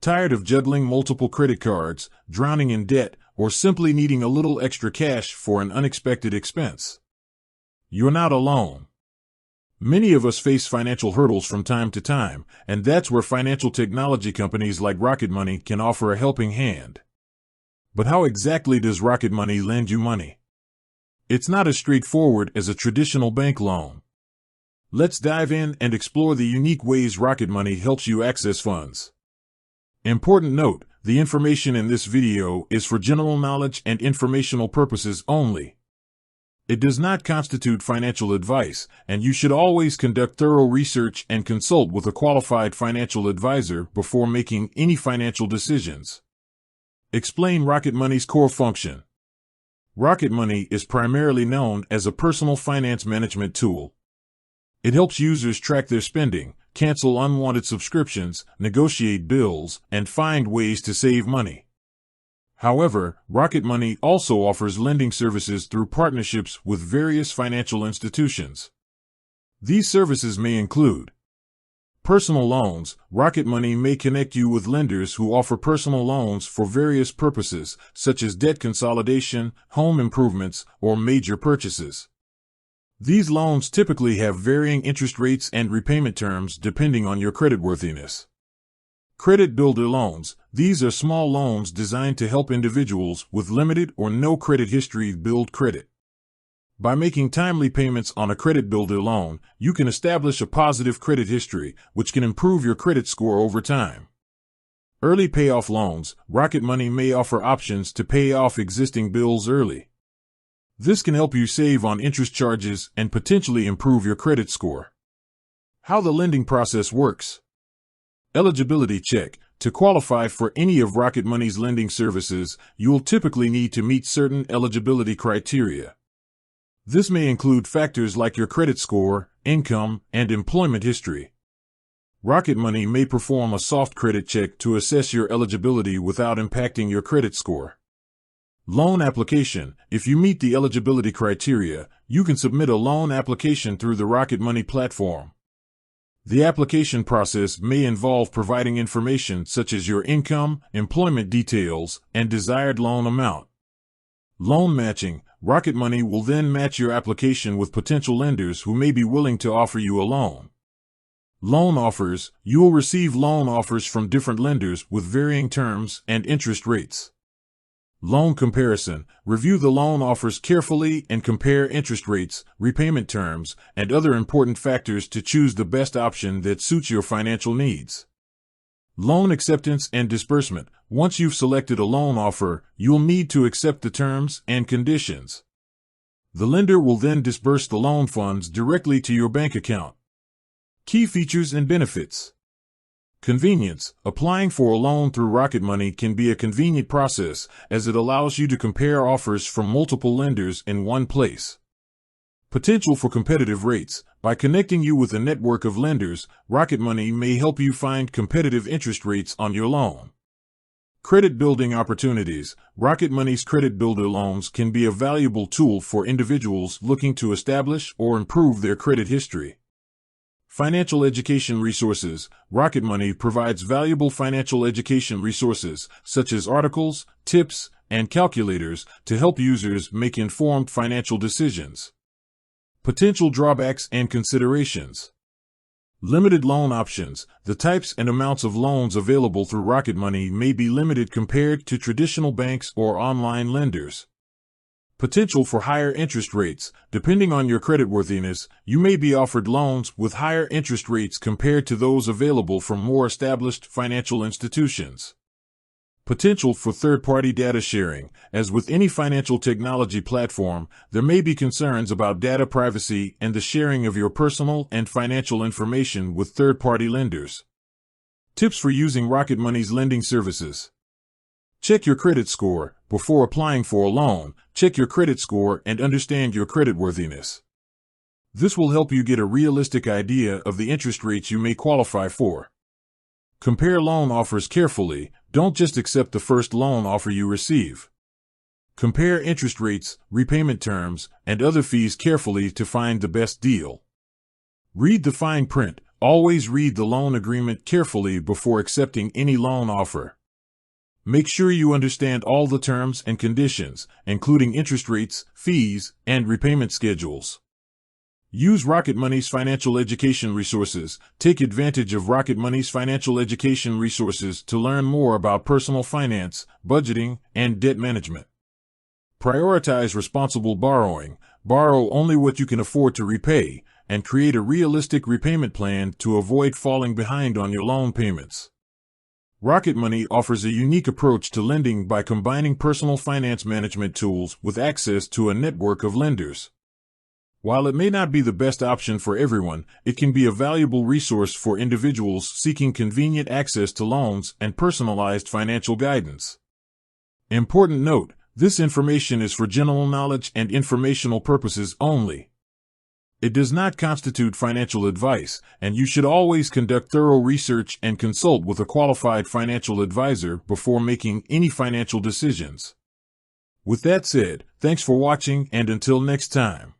Tired of juggling multiple credit cards, drowning in debt, or simply needing a little extra cash for an unexpected expense? You're not alone. Many of us face financial hurdles from time to time, and that's where financial technology companies like Rocket Money can offer a helping hand. But how exactly does Rocket Money lend you money? It's not as straightforward as a traditional bank loan. Let's dive in and explore the unique ways Rocket Money helps you access funds. Important note, the information in this video is for general knowledge and informational purposes only. It does not constitute financial advice, and you should always conduct thorough research and consult with a qualified financial advisor before making any financial decisions. Explain Rocket Money's core function. Rocket Money is primarily known as a personal finance management tool. It helps users track their spending, cancel unwanted subscriptions, negotiate bills, and find ways to save money. However, Rocket Money also offers lending services through partnerships with various financial institutions. These services may include personal loans. Rocket Money may connect you with lenders who offer personal loans for various purposes, such as debt consolidation, home improvements, or major purchases. These loans typically have varying interest rates and repayment terms depending on your creditworthiness. Credit builder loans. These are small loans designed to help individuals with limited or no credit history build credit. By making timely payments on a credit builder loan, you can establish a positive credit history, which can improve your credit score over time. Early payoff loans. Rocket Money may offer options to pay off existing bills early. This can help you save on interest charges and potentially improve your credit score. How the lending process works. Eligibility check. To qualify for any of Rocket Money's lending services, you'll typically need to meet certain eligibility criteria. This may include factors like your credit score, income, and employment history. Rocket Money may perform a soft credit check to assess your eligibility without impacting your credit score. Loan application. If you meet the eligibility criteria, you can submit a loan application through the Rocket Money platform. The application process may involve providing information such as your income, employment details, and desired loan amount. Loan matching. Rocket Money will then match your application with potential lenders who may be willing to offer you a loan. Loan offers. You will receive loan offers from different lenders with varying terms and interest rates. Loan comparison. Review the loan offers carefully and compare interest rates, repayment terms, and other important factors to choose the best option that suits your financial needs. Loan acceptance and disbursement. Once you've selected a loan offer, you'll need to accept the terms and conditions. The lender will then disburse the loan funds directly to your bank account. Key features and benefits. Convenience. Applying for a loan through Rocket Money can be a convenient process as it allows you to compare offers from multiple lenders in one place. Potential for competitive rates. By connecting you with a network of lenders, Rocket Money may help you find competitive interest rates on your loan. Credit building opportunities. Rocket Money's credit builder loans can be a valuable tool for individuals looking to establish or improve their credit history. Financial education resources. Rocket Money provides valuable financial education resources, such as articles, tips, and calculators, to help users make informed financial decisions. Potential drawbacks and considerations. Limited loan options. The types and amounts of loans available through Rocket Money may be limited compared to traditional banks or online lenders. Potential for higher interest rates. Depending on your creditworthiness, you may be offered loans with higher interest rates compared to those available from more established financial institutions. Potential for third-party data sharing. As with any financial technology platform, there may be concerns about data privacy and the sharing of your personal and financial information with third-party lenders. Tips for using Rocket Money's lending services. Check your credit score. Before applying for a loan, check your credit score and understand your creditworthiness. This will help you get a realistic idea of the interest rates you may qualify for. Compare loan offers carefully. Don't just accept the first loan offer you receive. Compare interest rates, repayment terms, and other fees carefully to find the best deal. Read the fine print. Always read the loan agreement carefully before accepting any loan offer. Make sure you understand all the terms and conditions, including interest rates, fees, and repayment schedules. Use Rocket Money's financial education resources. Take advantage of Rocket Money's financial education resources to learn more about personal finance, budgeting, and debt management. Prioritize responsible borrowing. Borrow only what you can afford to repay, and create a realistic repayment plan to avoid falling behind on your loan payments. Rocket Money offers a unique approach to lending by combining personal finance management tools with access to a network of lenders. While it may not be the best option for everyone, it can be a valuable resource for individuals seeking convenient access to loans and personalized financial guidance. Important note: this information is for general knowledge and informational purposes only. It does not constitute financial advice, and you should always conduct thorough research and consult with a qualified financial advisor before making any financial decisions. With that said, thanks for watching, and until next time.